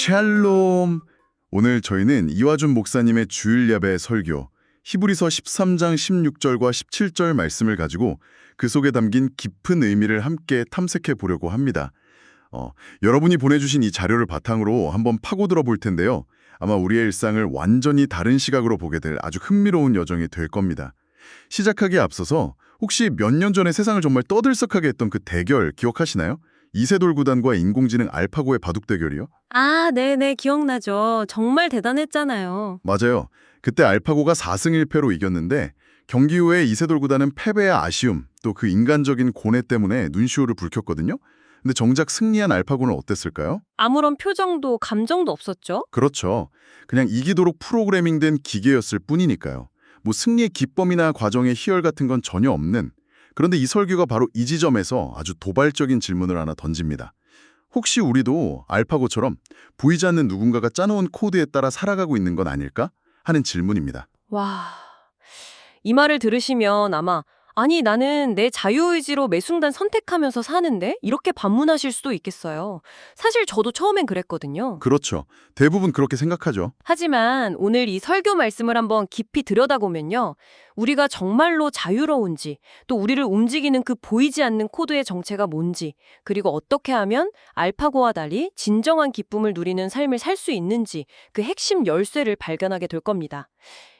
샬롬! 오늘 저희는 이화준 목사님의 주일 예배 설교 히브리서 13장 16절과 17절 말씀을 가지고 그 속에 담긴 깊은 의미를 함께 탐색해 보려고 합니다. 여러분이 보내주신 이 자료를 바탕으로 한번 파고들어 볼 텐데요. 아마 우리의 일상을 완전히 다른 시각으로 보게 될 아주 흥미로운 여정이 될 겁니다. 시작하기에 앞서서 혹시 몇 년 전에 세상을 정말 떠들썩하게 했던 그 대결 기억하시나요? 이세돌 구단과 인공지능 알파고의 바둑 대결이요? 아, 네네, 기억나죠. 정말 대단했잖아요. 맞아요. 그때 알파고가 4승 1패로 이겼는데 경기 후에 이세돌 구단은 패배의 아쉬움, 또 그 인간적인 고뇌 때문에 눈시울을 붉혔거든요. 근데 정작 승리한 알파고는 어땠을까요? 아무런 표정도 감정도 없었죠? 그렇죠. 그냥 이기도록 프로그래밍된 기계였을 뿐이니까요. 뭐 승리의 기쁨이나 과정의 희열 같은 건 전혀 없는. 그런데 이 설교가 바로 이 지점에서 아주 도발적인 질문을 하나 던집니다. 혹시 우리도 알파고처럼 보이지 않는 누군가가 짜놓은 코드에 따라 살아가고 있는 건 아닐까? 하는 질문입니다. 와, 이 말을 들으시면 아마 아니, 나는 내 자유의지로 매 순간 선택하면서 사는데? 이렇게 반문하실 수도 있겠어요. 사실 저도 처음엔 그랬거든요. 그렇죠. 대부분 그렇게 생각하죠. 하지만 오늘 이 설교 말씀을 한번 깊이 들여다보면요. 우리가 정말로 자유로운지, 또 우리를 움직이는 그 보이지 않는 코드의 정체가 뭔지, 그리고 어떻게 하면 알파고와 달리 진정한 기쁨을 누리는 삶을 살 수 있는지 그 핵심 열쇠를 발견하게 될 겁니다.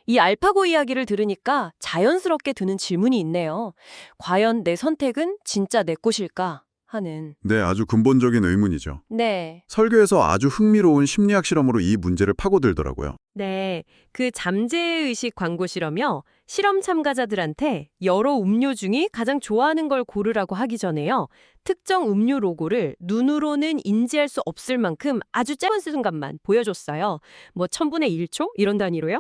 이 알파고 이야기를 들으니까 자연스럽게 드는 질문이 있네요. 과연 내 선택은 진짜 내 것일까? 하는. 네, 아주 근본적인 의문이죠. 네. 설교에서 아주 흥미로운 심리학 실험으로 이 문제를 파고들더라고요. 네, 그 잠재의식 광고 실험이요. 실험 참가자들한테 여러 음료 중에 가장 좋아하는 걸 고르라고 하기 전에요. 특정 음료 로고를 눈으로는 인지할 수 없을 만큼 아주 짧은 순간만 보여줬어요. 뭐 1,000분의 1초? 이런 단위로요?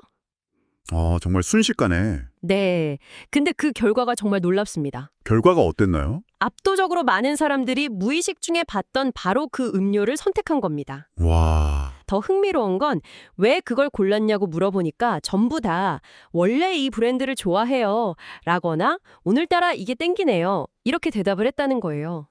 정말 순식간에. 네, 근데 그 결과가 정말 놀랍습니다. 결과가 어땠나요? 압도적으로 많은 사람들이 무의식 중에 봤던 바로 그 음료를 선택한 겁니다. 와, 더 흥미로운 건 왜 그걸 골랐냐고 물어보니까 전부 다 원래 이 브랜드를 좋아해요 라거나 오늘따라 이게 땡기네요 이렇게 대답을 했다는 거예요.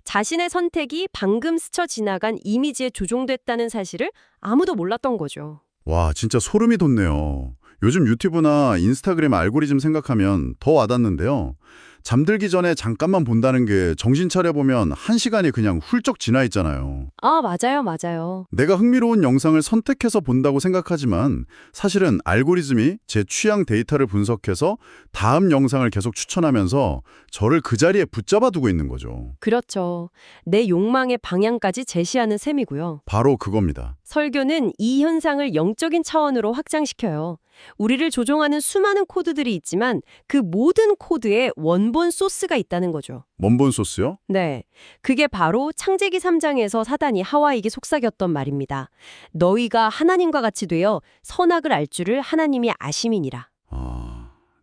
자신의 선택이 방금 스쳐 지나간 이미지에 조종됐다는 사실을 아무도 몰랐던 거죠. 와, 진짜 소름이 돋네요. 요즘 유튜브나 인스타그램 알고리즘 생각하면 더 와닿는데요. 잠들기 전에 잠깐만 본다는 게 정신 차려보면 1시간이 그냥 훌쩍 지나 있잖아요. 아, 맞아요, 맞아요. 내가 흥미로운 영상을 선택해서 본다고 생각하지만 사실은 알고리즘이 제 취향 데이터를 분석해서 다음 영상을 계속 추천하면서 저를 그 자리에 붙잡아 두고 있는 거죠. 그렇죠. 내 욕망의 방향까지 제시하는 셈이고요. 바로 그겁니다. 설교는 이 현상을 영적인 차원으로 확장시켜요. 우리를 조종하는 수많은 코드들이 있지만 그 모든 코드에 원본 소스가 있다는 거죠. 원본 소스요? 네, 그게 바로 창세기 3장에서 사단이 하와에게 속삭였던 말입니다. 너희가 하나님과 같이 되어 선악을 알 줄을 하나님이 아심이니라.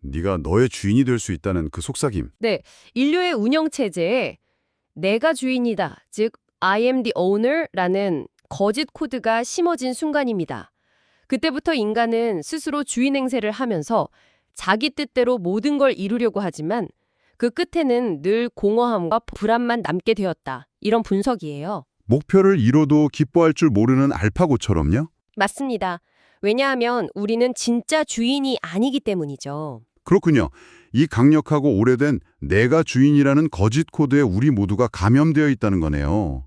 네가 너의 주인이 될 수 있다는 그 속삭임. 네, 인류의 운영체제에 내가 주인이다, 즉 I am the owner라는 거짓 코드가 심어진 순간입니다. 그때부터 인간은 스스로 주인 행세를 하면서 자기 뜻대로 모든 걸 이루려고 하지만 그 끝에는 늘 공허함과 불안만 남게 되었다. 이런 분석이에요. 목표를 이뤄도 기뻐할 줄 모르는 알파고처럼요? 맞습니다. 왜냐하면 우리는 진짜 주인이 아니기 때문이죠. 그렇군요. 이 강력하고 오래된 내가 주인이라는 거짓 코드에 우리 모두가 감염되어 있다는 거네요.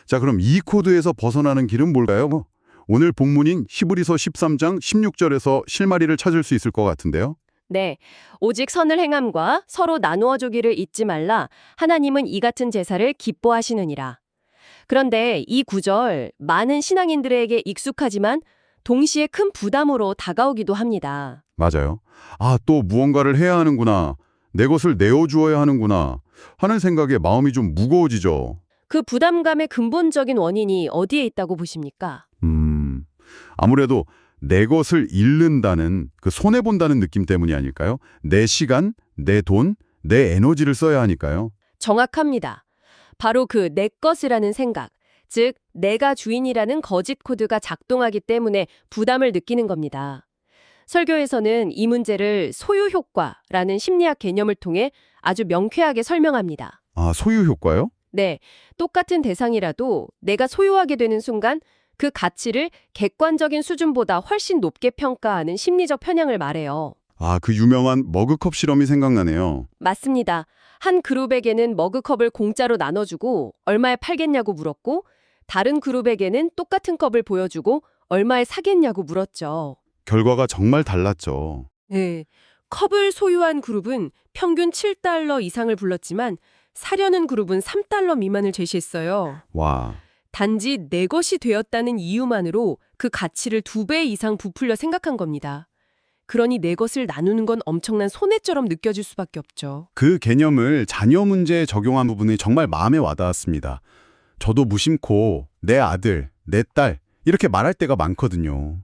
자, 그럼 이 코드에서 벗어나는 길은 뭘까요? 오늘 본문인 히브리서 13장 16절에서 실마리를 찾을 수 있을 것 같은데요. 네, 오직 선을 행함과 서로 나누어 주기를 잊지 말라. 하나님은 이 같은 제사를 기뻐하시느니라. 그런데 이 구절 많은 신앙인들에게 익숙하지만 동시에 큰 부담으로 다가오기도 합니다. 맞아요. 또 무언가를 해야 하는구나. 내 것을 내어주어야 하는구나. 하는 생각에 마음이 좀 무거워지죠. 그 부담감의 근본적인 원인이 어디에 있다고 보십니까? 아무래도 내 것을 잃는다는 그 손해본다는 느낌 때문이 아닐까요? 내 시간, 내 돈, 내 에너지를 써야 하니까요. 정확합니다. 바로 그 내 것이라는 생각, 즉 내가 주인이라는 거짓 코드가 작동하기 때문에 부담을 느끼는 겁니다. 설교에서는 이 문제를 소유 효과라는 심리학 개념을 통해 아주 명쾌하게 설명합니다. 소유 효과요? 네, 똑같은 대상이라도 내가 소유하게 되는 순간 그 가치를 객관적인 수준보다 훨씬 높게 평가하는 심리적 편향을 말해요. 아, 그 유명한 머그컵 실험이 생각나네요. 맞습니다. 한 그룹에게는 머그컵을 공짜로 나눠주고 얼마에 팔겠냐고 물었고, 다른 그룹에게는 똑같은 컵을 보여주고 얼마에 사겠냐고 물었죠. 결과가 정말 달랐죠. 네. 컵을 소유한 그룹은 평균 7달러 이상을 불렀지만 사려는 그룹은 3달러 미만을 제시했어요. 와, 단지 내 것이 되었다는 이유만으로 그 가치를 2배 이상 부풀려 생각한 겁니다. 그러니 내 것을 나누는 건 엄청난 손해처럼 느껴질 수밖에 없죠. 그 개념을 자녀 문제에 적용한 부분이 정말 마음에 와닿았습니다. 저도 무심코 내 아들, 내 딸 이렇게 말할 때가 많거든요.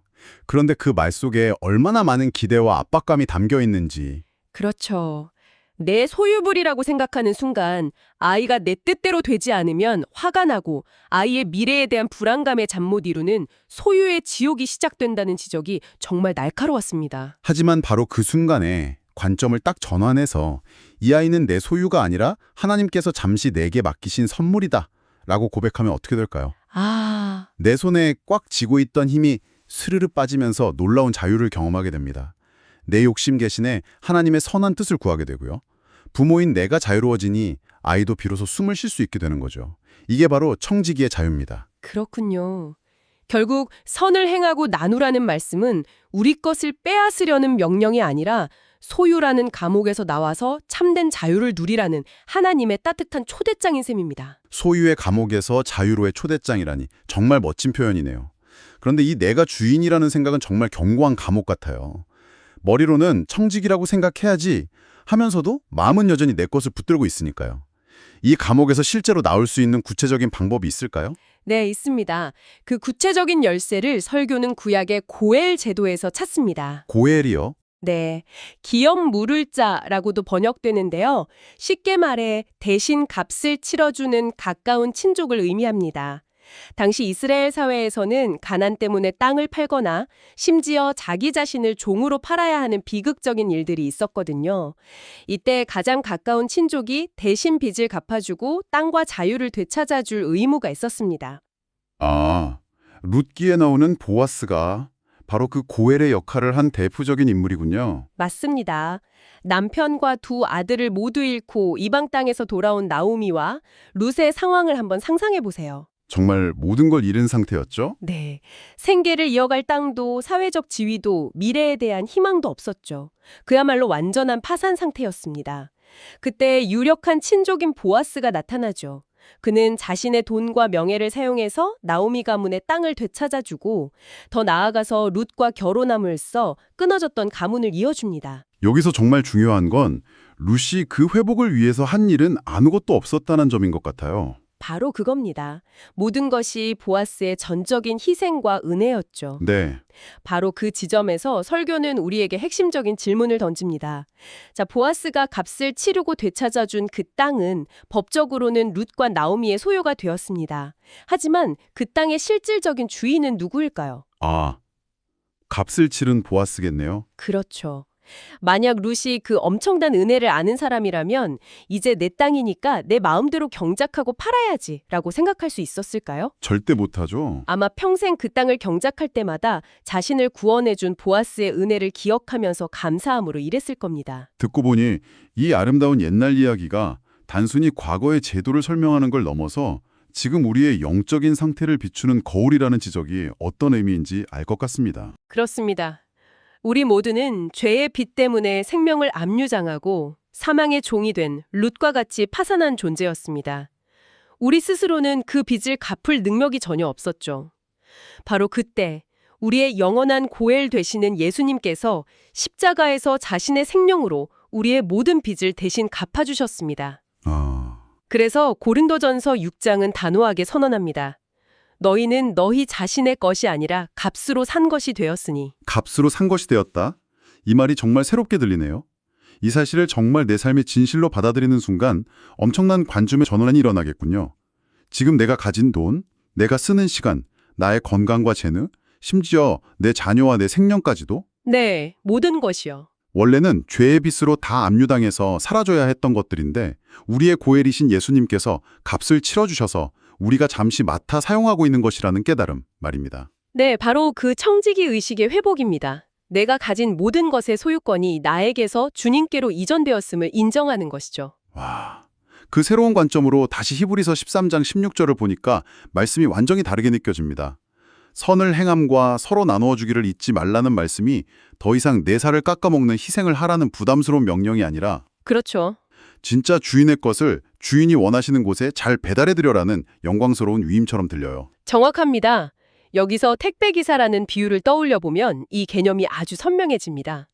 그런데 그 말 속에 얼마나 많은 기대와 압박감이 담겨 있는지. 그렇죠. 내 소유물이라고 생각하는 순간 아이가 내 뜻대로 되지 않으면 화가 나고 아이의 미래에 대한 불안감에 잠 못 이루는 소유의 지옥이 시작된다는 지적이 정말 날카로웠습니다. 하지만 바로 그 순간에 관점을 딱 전환해서 이 아이는 내 소유가 아니라 하나님께서 잠시 내게 맡기신 선물이다 라고 고백하면 어떻게 될까요? 아, 내 손에 꽉 쥐고 있던 힘이 스르르 빠지면서 놀라운 자유를 경험하게 됩니다. 내 욕심 대신에 하나님의 선한 뜻을 구하게 되고요. 부모인 내가 자유로워지니 아이도 비로소 숨을 쉴 수 있게 되는 거죠. 이게 바로 청지기의 자유입니다. 그렇군요. 결국 선을 행하고 나누라는 말씀은 우리 것을 빼앗으려는 명령이 아니라 소유라는 감옥에서 나와서 참된 자유를 누리라는 하나님의 따뜻한 초대장인 셈입니다. 소유의 감옥에서 자유로의 초대장이라니 정말 멋진 표현이네요. 그런데 이 내가 주인이라는 생각은 정말 견고한 감옥 같아요. 머리로는 청지기라고 생각해야지 하면서도 마음은 여전히 내 것을 붙들고 있으니까요. 이 감옥에서 실제로 나올 수 있는 구체적인 방법이 있을까요? 네, 있습니다. 그 구체적인 열쇠를 설교는 구약의 고엘 제도에서 찾습니다. 고엘이요? 네, 기업 물을 자라고도 번역되는데요. 쉽게 말해 대신 값을 치러주는 가까운 친족을 의미합니다. 당시 이스라엘 사회에서는 가난 때문에 땅을 팔거나 심지어 자기 자신을 종으로 팔아야 하는 비극적인 일들이 있었거든요. 이때 가장 가까운 친족이 대신 빚을 갚아주고 땅과 자유를 되찾아줄 의무가 있었습니다. 아, 룻기에 나오는 보아스가 바로 그 고엘의 역할을 한 대표적인 인물이군요. 맞습니다. 남편과 두 아들을 모두 잃고 이방 땅에서 돌아온 나오미와 룻의 상황을 한번 상상해 보세요. 정말 모든 걸 잃은 상태였죠? 네. 생계를 이어갈 땅도 사회적 지위도 미래에 대한 희망도 없었죠. 그야말로 완전한 파산 상태였습니다. 그때 유력한 친족인 보아스가 나타나죠. 그는 자신의 돈과 명예를 사용해서 나오미 가문의 땅을 되찾아주고 더 나아가서 룻과 결혼함으로써 끊어졌던 가문을 이어줍니다. 여기서 정말 중요한 건 룻이 그 회복을 위해서 한 일은 아무것도 없었다는 점인 것 같아요. 바로 그겁니다. 모든 것이 보아스의 전적인 희생과 은혜였죠. 네. 바로 그 지점에서 설교는 우리에게 핵심적인 질문을 던집니다. 자, 보아스가 값을 치르고 되찾아준 그 땅은 법적으로는 룻과 나오미의 소유가 되었습니다. 하지만 그 땅의 실질적인 주인은 누구일까요? 아, 값을 치른 보아스겠네요. 그렇죠. 만약 룻이 그 엄청난 은혜를 아는 사람이라면 이제 내 땅이니까 내 마음대로 경작하고 팔아야지 라고 생각할 수 있었을까요? 절대 못하죠. 아마 평생 그 땅을 경작할 때마다 자신을 구원해준 보아스의 은혜를 기억하면서 감사함으로 일했을 겁니다. 듣고 보니 이 아름다운 옛날 이야기가 단순히 과거의 제도를 설명하는 걸 넘어서 지금 우리의 영적인 상태를 비추는 거울이라는 지적이 어떤 의미인지 알 것 같습니다. 그렇습니다. 우리 모두는 죄의 빚 때문에 생명을 압류당하고 사망의 종이 된 룻과 같이 파산한 존재였습니다. 우리 스스로는 그 빚을 갚을 능력이 전혀 없었죠. 바로 그때 우리의 영원한 고엘 되시는 예수님께서 십자가에서 자신의 생명으로 우리의 모든 빚을 대신 갚아주셨습니다. 그래서 고린도전서 6장은 단호하게 선언합니다. 너희는 너희 자신의 것이 아니라 값으로 산 것이 되었으니. 값으로 산 것이 되었다. 이 말이 정말 새롭게 들리네요. 이 사실을 정말 내 삶의 진실로 받아들이는 순간 엄청난 관점의 전환이 일어나겠군요. 지금 내가 가진 돈, 내가 쓰는 시간, 나의 건강과 재능, 심지어 내 자녀와 내 생명까지도 네, 모든 것이요. 원래는 죄의 빚으로 다 압류당해서 사라져야 했던 것들인데 우리의 고엘이신 예수님께서 값을 치러주셔서 우리가 잠시 맡아 사용하고 있는 것이라는 깨달음 말입니다. 네, 바로 그 청지기 의식의 회복입니다. 내가 가진 모든 것의 소유권이 나에게서 주님께로 이전되었음을 인정하는 것이죠. 와, 그 새로운 관점으로 다시 히브리서 13장 16절을 보니까 말씀이 완전히 다르게 느껴집니다. 선을 행함과 서로 나누어 주기를 잊지 말라는 말씀이 더 이상 내 살을 깎아먹는 희생을 하라는 부담스러운 명령이 아니라 그렇죠. 진짜 주인의 것을 주인이 원하시는 곳에 잘 배달해드려라는 영광스러운 위임처럼 들려요. 정확합니다. 여기서 택배기사라는 비유를 떠올려 보면 이 개념이 아주 선명해집니다.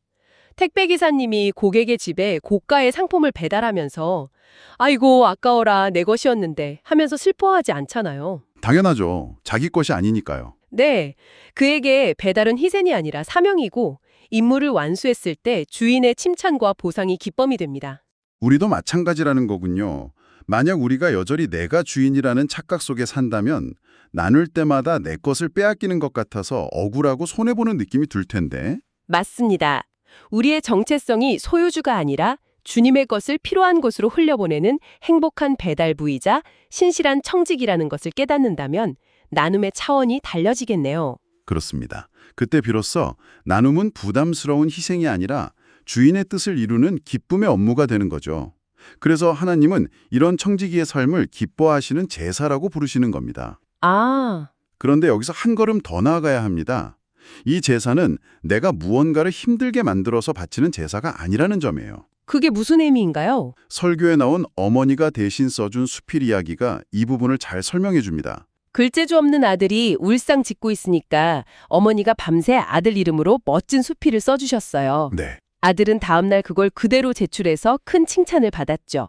택배기사님이 고객의 집에 고가의 상품을 배달하면서 아이고 아까워라 내 것이었는데 하면서 슬퍼하지 않잖아요. 당연하죠. 자기 것이 아니니까요. 네, 그에게 배달은 희생이 아니라 사명이고 임무를 완수했을 때 주인의 칭찬과 보상이 기쁨이 됩니다. 우리도 마찬가지라는 거군요. 만약 우리가 여전히 내가 주인이라는 착각 속에 산다면 나눌 때마다 내 것을 빼앗기는 것 같아서 억울하고 손해보는 느낌이 들 텐데. 맞습니다. 우리의 정체성이 소유주가 아니라 주님의 것을 필요한 곳으로 흘려보내는 행복한 배달부이자 신실한 청직이라는 것을 깨닫는다면 나눔의 차원이 달라지겠네요. 그렇습니다. 그때 비로소 나눔은 부담스러운 희생이 아니라 주인의 뜻을 이루는 기쁨의 업무가 되는 거죠. 그래서 하나님은 이런 청지기의 삶을 기뻐하시는 제사라고 부르시는 겁니다. 아, 그런데 여기서 한 걸음 더 나아가야 합니다. 이 제사는 내가 무언가를 힘들게 만들어서 바치는 제사가 아니라는 점이에요. 그게 무슨 의미인가요? 설교에 나온 어머니가 대신 써준 수필 이야기가 이 부분을 잘 설명해 줍니다. 글재주 없는 아들이 울상 짓고 있으니까 어머니가 밤새 아들 이름으로 멋진 수필을 써주셨어요. 네. 아들은 다음날 그걸 그대로 제출해서 큰 칭찬을 받았죠.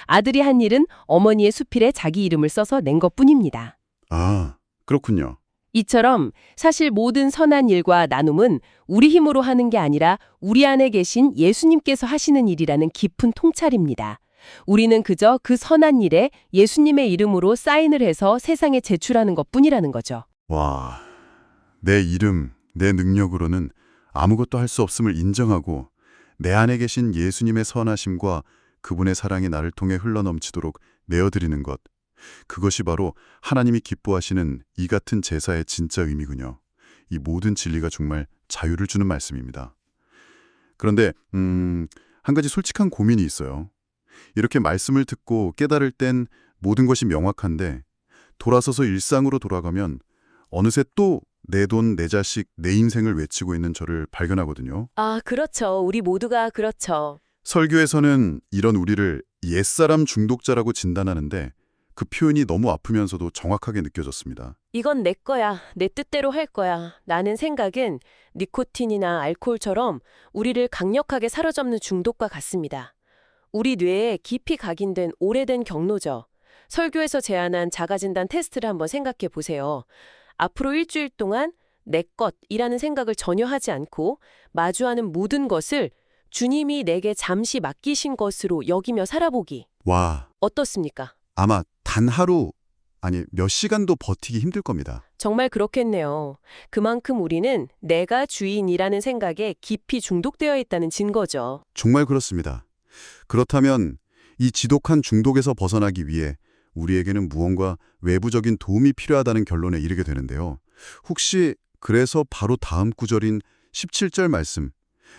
아들이 한 일은 어머니의 수필에 자기 이름을 써서 낸 것뿐입니다. 아, 그렇군요. 이처럼 사실 모든 선한 일과 나눔은 우리 힘으로 하는 게 아니라 우리 안에 계신 예수님께서 하시는 일이라는 깊은 통찰입니다. 우리는 그저 그 선한 일에 예수님의 이름으로 사인을 해서 세상에 제출하는 것뿐이라는 거죠. 와, 내 이름, 내 능력으로는 아무것도 할 수 없음을 인정하고 내 안에 계신 예수님의 선하심과 그분의 사랑이 나를 통해 흘러넘치도록 내어드리는 것. 그것이 바로 하나님이 기뻐하시는 이 같은 제사의 진짜 의미군요. 이 모든 진리가 정말 자유를 주는 말씀입니다. 그런데 한 가지 솔직한 고민이 있어요. 이렇게 말씀을 듣고 깨달을 땐 모든 것이 명확한데 돌아서서 일상으로 돌아가면 어느새 또 내 돈, 내 자식, 내 인생을 외치고 있는 저를 발견하거든요. 아, 그렇죠. 우리 모두가 그렇죠. 설교에서는 이런 우리를 옛사람 중독자라고 진단하는데 그 표현이 너무 아프면서도 정확하게 느껴졌습니다. 이건 내 거야. 내 뜻대로 할 거야. 라는 생각은 니코틴이나 알코올처럼 우리를 강력하게 사로잡는 중독과 같습니다. 우리 뇌에 깊이 각인된 오래된 경로죠. 설교에서 제안한 자가진단 테스트를 한번 생각해 보세요. 앞으로 일주일 동안 내 것이라는 생각을 전혀 하지 않고 마주하는 모든 것을 주님이 내게 잠시 맡기신 것으로 여기며 살아보기. 와, 어떻습니까? 아마 단 하루, 아니 몇 시간도 버티기 힘들 겁니다. 정말 그렇겠네요. 그만큼 우리는 내가 주인이라는 생각에 깊이 중독되어 있다는 증거죠. 정말 그렇습니다. 그렇다면 이 지독한 중독에서 벗어나기 위해 우리에게는 무언가 외부적인 도움이 필요하다는 결론에 이르게 되는데요. 혹시 그래서 바로 다음 구절인 17절 말씀,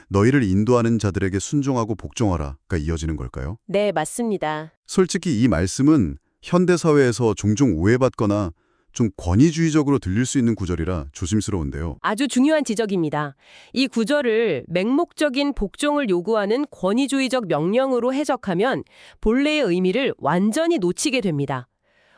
너희를 인도하는 자들에게 순종하고 복종하라가 이어지는 걸까요? 네, 맞습니다. 솔직히 이 말씀은 현대사회에서 종종 오해받거나 좀 권위주의적으로 들릴 수 있는 구절이라 조심스러운데요. 아주 중요한 지적입니다. 이 구절을 맹목적인 복종을 요구하는 권위주의적 명령으로 해석하면 본래의 의미를 완전히 놓치게 됩니다.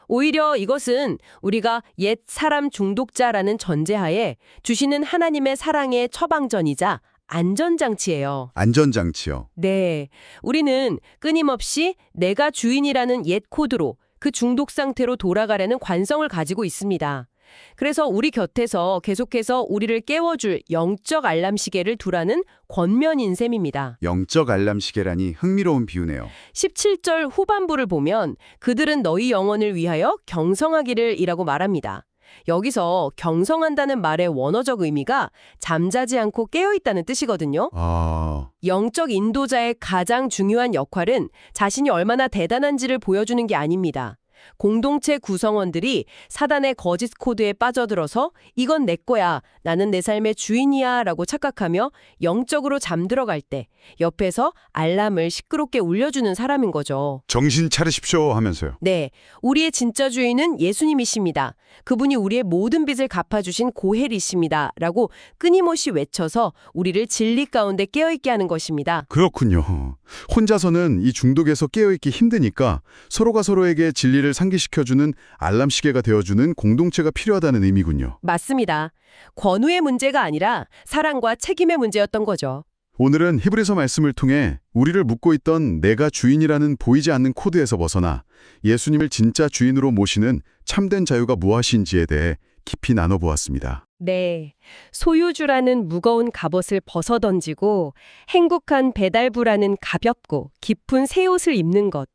오히려 이것은 우리가 옛 사람 중독자라는 전제하에 주시는 하나님의 사랑의 처방전이자 안전장치예요. 안전장치요. 네, 우리는 끊임없이 내가 주인이라는 옛 코드로 그 중독 상태로 돌아가려는 관성을 가지고 있습니다. 그래서 우리 곁에서 계속해서 우리를 깨워줄 영적 알람 시계를 두라는 권면인 셈입니다. 영적 알람 시계라니 흥미로운 비유네요. 17절 후반부를 보면 그들은 너희 영혼을 위하여 경성하기를 이라고 말합니다. 여기서 경성한다는 말의 원어적 의미가 잠자지 않고 깨어있다는 뜻이거든요. 영적 인도자의 가장 중요한 역할은 자신이 얼마나 대단한지를 보여주는 게 아닙니다. 공동체 구성원들이 사단의 거짓 코드에 빠져들어서 이건 내 거야, 나는 내 삶의 주인이야 라고 착각하며 영적으로 잠들어갈 때 옆에서 알람을 시끄럽게 울려주는 사람인 거죠. 정신 차리십시오 하면서요. 네, 우리의 진짜 주인은 예수님이십니다. 그분이 우리의 모든 빚을 갚아주신 고헬이십니다. 라고 끊임없이 외쳐서 우리를 진리 가운데 깨어있게 하는 것입니다. 그렇군요. 혼자서는 이 중독에서 깨어있기 힘드니까 서로가 서로에게 진리를 상기시켜주는 알람 시계가 되어주는 공동체가 필요하다는 의미군요. 맞습니다. 권위의 문제가 아니라 사랑과 책임의 문제였던 거죠. 오늘은 히브리서 말씀을 통해 우리를 묶고 있던 내가 주인이라는 보이지 않는 코드에서 벗어나 예수님을 진짜 주인으로 모시는 참된 자유가 무엇인지에 대해 깊이 나눠보았습니다. 네, 소유주라는 무거운 갑옷을 벗어던지고 행복한 배달부라는 가볍고 깊은 새 옷을 입는 것.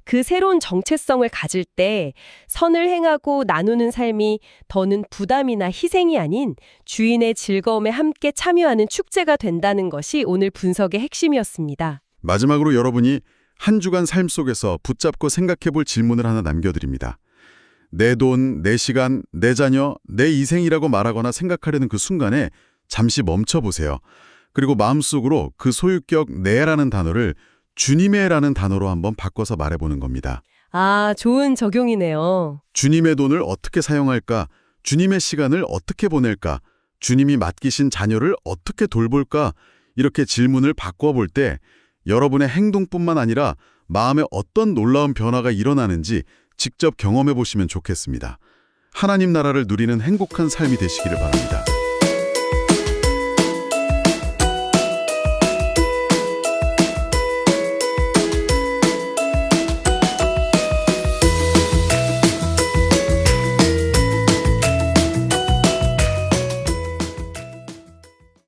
그 새로운 정체성을 가질 때 선을 행하고 나누는 삶이 더는 부담이나 희생이 아닌 주인의 즐거움에 함께 참여하는 축제가 된다는 것이 오늘 분석의 핵심이었습니다. 마지막으로 여러분이 한 주간 삶 속에서 붙잡고 생각해볼 질문을 하나 남겨드립니다. 내 돈, 내 시간, 내 자녀, 내 이생이라고 말하거나 생각하려는 그 순간에 잠시 멈춰보세요. 그리고 마음속으로 그 소유격 내라는 단어를 주님의라는 단어로 한번 바꿔서 말해보는 겁니다. 아, 좋은 적용이네요. 주님의 돈을 어떻게 사용할까? 주님의 시간을 어떻게 보낼까? 주님이 맡기신 자녀를 어떻게 돌볼까? 이렇게 질문을 바꿔볼 때 여러분의 행동뿐만 아니라 마음에 어떤 놀라운 변화가 일어나는지 직접 경험해 보시면 좋겠습니다. 하나님 나라를 누리는 행복한 삶이 되시기를 바랍니다.